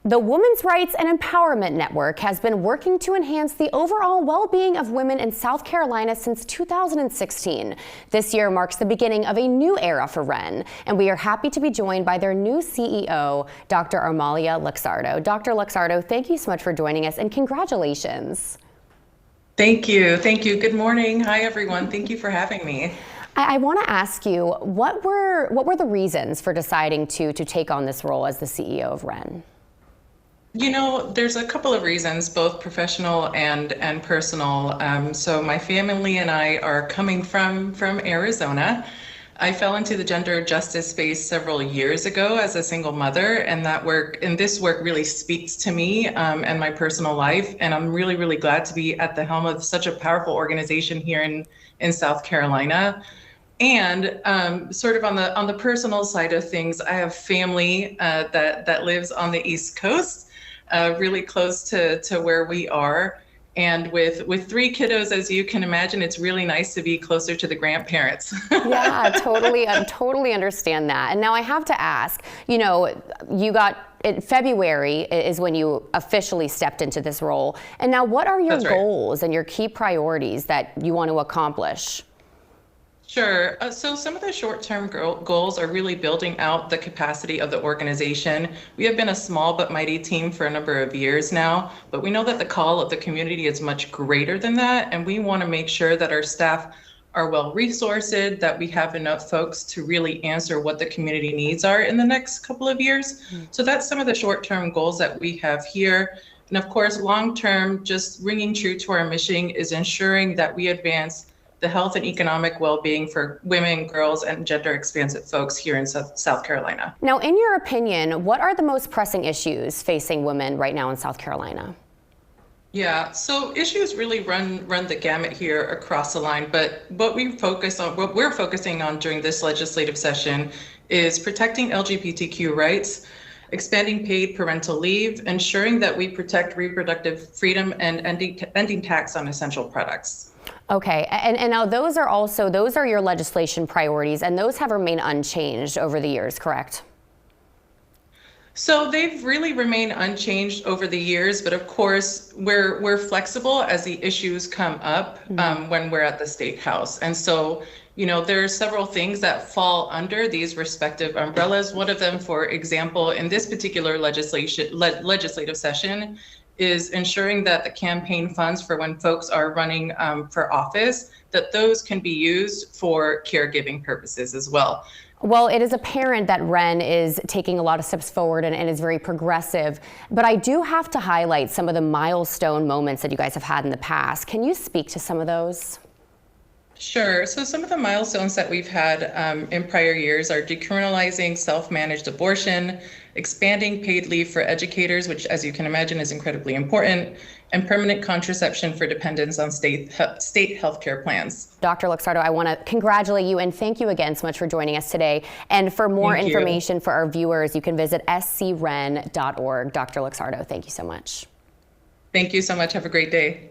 The Women's Rights and Empowerment Network has been working to enhance the overall well-being of women in South Carolina since 2016. This year marks the beginning of a new era for WREN, and we are happy to be joined by their new CEO, Dr. Amalia Luxardo. Dr. Luxardo, thank you so much for joining us, and congratulations. Thank you. Thank you. Good morning. Hi, everyone. Thank you for having me. I want to ask you, what were the reasons for deciding to take on this role as the CEO of WREN? You know, there's a couple of reasons, both professional and personal. So my family and I are coming from Arizona. I fell into the gender justice space several years ago as a single mother, and this work really speaks to me and my personal life. And I'm really, really glad to be at the helm of such a powerful organization here in South Carolina. And sort of on the personal side of things, I have family that lives on the East Coast. Really close to where we are. And with three kiddos, as you can imagine, it's really nice to be closer to the grandparents. Yeah, totally. I totally understand that. And now I have to ask, February is when you officially stepped into this role. And now what are your goals and your key priorities that you want to accomplish? Sure. So some of the short-term goals are really building out the capacity of the organization. We have been a small but mighty team for a number of years now, but we know that the call of the community is much greater than that, and we want to make sure that our staff are well resourced, that we have enough folks to really answer what the community needs are in the next couple of years. So that's some of the short-term goals that we have here. And of course, long-term, just ringing true to our mission is ensuring that we advance the health and economic well-being for women, girls, and gender-expansive folks here in South Carolina. Now, in your opinion, what are the most pressing issues facing women right now in South Carolina? Yeah, so issues really run the gamut here across the line, but what we're focusing on during this legislative session is protecting LGBTQ rights, expanding paid parental leave, ensuring that we protect reproductive freedom, and ending tax on essential products. Okay, and now those are your legislation priorities, and those have remained unchanged over the years, correct? So they've really remained unchanged over the years, but of course we're flexible as the issues come up when we're at the State House. And so, there are several things that fall under these respective umbrellas. One of them, for example, in this particular legislative session, is ensuring that the campaign funds for when folks are running for office, that those can be used for caregiving purposes as well. Well, it is apparent that WREN is taking a lot of steps forward and is very progressive, but I do have to highlight some of the milestone moments that you guys have had in the past. Can you speak to some of those? Sure. So some of the milestones that we've had in prior years are decriminalizing self-managed abortion, expanding paid leave for educators, which, as you can imagine, is incredibly important, and permanent contraception for dependents on state healthcare plans. Dr. Luxardo, I want to congratulate you and thank you again so much for joining us today. And for more information for our viewers, you can visit scwren.org. Dr. Luxardo, thank you so much. Thank you so much. Have a great day.